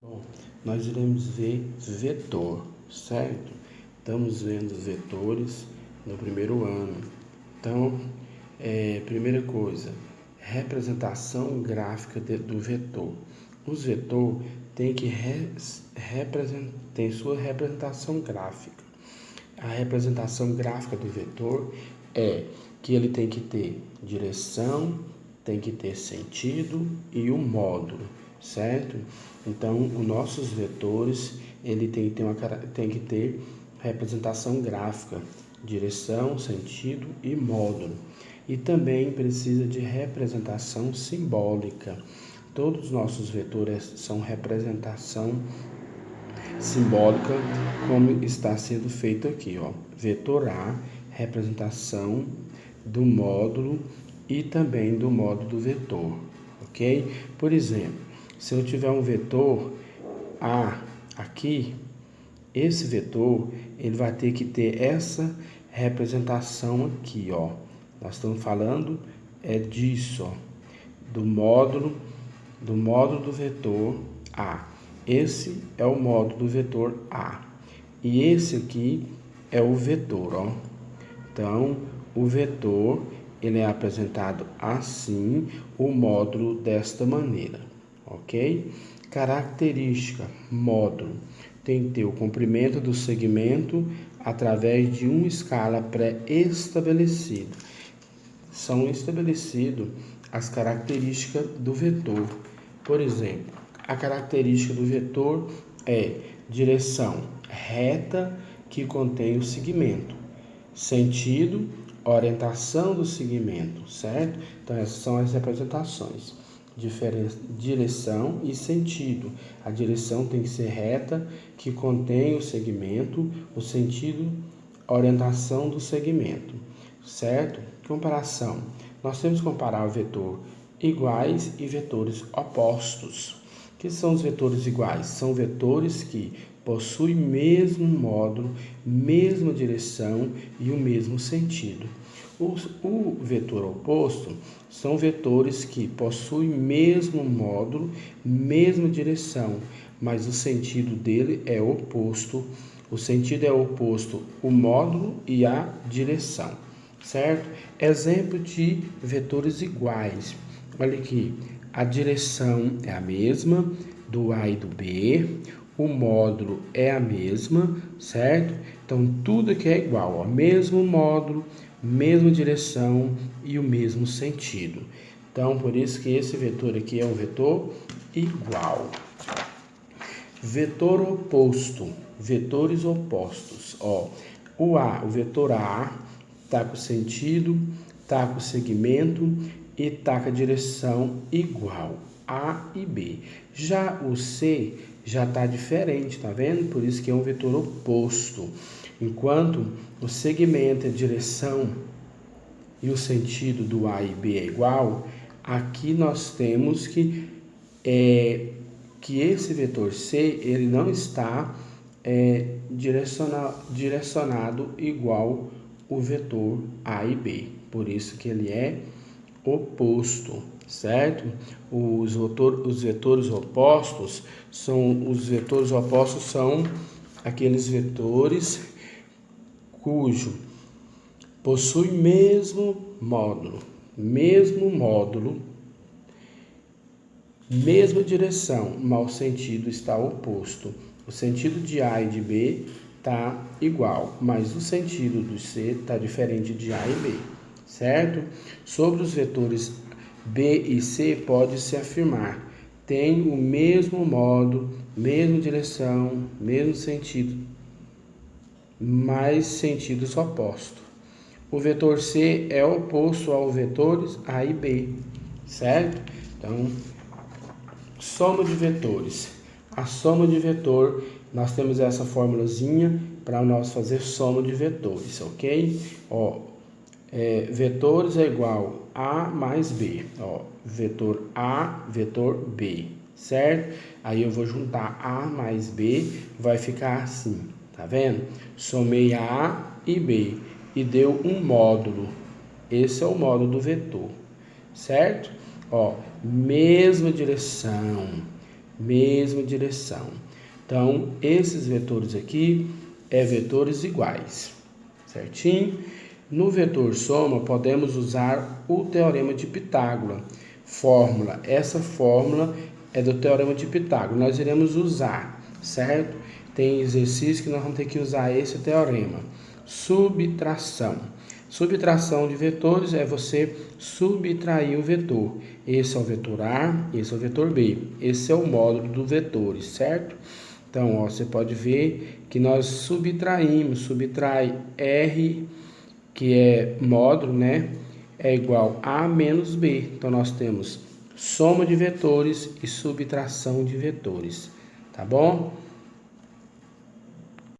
Bom, nós iremos ver vetor, certo? Estamos vendo os vetores no primeiro ano. Então, primeira coisa, representação gráfica do vetor. Os vetores têm que tem sua representação gráfica. A representação gráfica do vetor é que ele tem que ter direção, tem que ter sentido e o módulo, certo? Então, os nossos vetores, ele tem que ter representação gráfica, direção, sentido e módulo. E também precisa de representação simbólica. Todos os nossos vetores são representação simbólica, como está sendo feito aqui, ó. Vetor A, representação do módulo e também do módulo do vetor, ok? Por exemplo, se eu tiver um vetor A aqui, esse vetor, ele vai ter que ter essa representação aqui, ó. Nós estamos falando disso, ó, do módulo do vetor A. Esse é o módulo do vetor A. E esse aqui é o vetor, ó. Então, o vetor, ele é apresentado assim, o módulo desta maneira, ok? Característica, módulo. Tem que ter o comprimento do segmento através de uma escala pré-estabelecida. São estabelecidas as características do vetor. Por exemplo, a característica do vetor é direção reta que contém o segmento, sentido, orientação do segmento, certo? Então, essas são as representações. Direção e sentido. A direção tem que ser reta que contém o segmento, o sentido, orientação do segmento, certo? Comparação. Nós temos que comparar o vetor iguais e vetores opostos. O que são os vetores iguais? São vetores que possuem mesmo módulo, mesma direção e o mesmo sentido. O vetor oposto são vetores que possuem mesmo módulo, mesma direção, mas o sentido dele é oposto. O sentido é oposto ao módulo e à direção, certo? Exemplo de vetores iguais. Olha aqui, a direção é a mesma do A e do B, o módulo é a mesma, certo? Então, tudo aqui é igual, ó, mesmo módulo, mesma direção e o mesmo sentido. Então, por isso que esse vetor aqui é um vetor igual. Vetor oposto, vetores opostos, ó. O vetor A está com sentido, está com segmento e está com a direção igual, A e B. Já o C já está diferente, tá vendo? Por isso que é um vetor oposto. Enquanto o segmento, a direção e o sentido do A e B é igual, aqui nós temos que esse vetor C ele não está direcionado igual o vetor A e B. Por isso que ele é oposto, certo? Os vetores opostos são aqueles vetores cujo possui mesmo módulo, mesma direção, mas o sentido está oposto. O sentido de A e de B está igual, mas o sentido do C está diferente de A e B, certo? Sobre os vetores B e C pode-se afirmar: tem o mesmo módulo, mesma direção, mesmo sentido, mas sentidos opostos. O vetor C é oposto aos vetores A e B, certo? Então, soma de vetores. A soma de vetor, nós temos essa formulazinha para nós fazer soma de vetores, ok? Ó, vetores é igual A mais B, ó, vetor A, vetor B, certo? Aí eu vou juntar A mais B, vai ficar assim, tá vendo? Somei A e B e deu um módulo. Esse é o módulo do vetor, certo? Ó, mesma direção, mesma direção. Então, esses vetores aqui é vetores iguais, certinho? No vetor soma, podemos usar o teorema de Pitágoras. Fórmula, essa fórmula é do teorema de Pitágoras. Nós iremos usar, certo? Tem exercício que nós vamos ter que usar esse teorema. Subtração. Subtração de vetores é você subtrair o vetor. Esse é o vetor A, esse é o vetor B. Esse é o módulo dos vetores, certo? Então, ó, você pode ver que nós subtrai R, que é módulo, né? É igual a menos B. Então, nós temos soma de vetores e subtração de vetores, tá bom?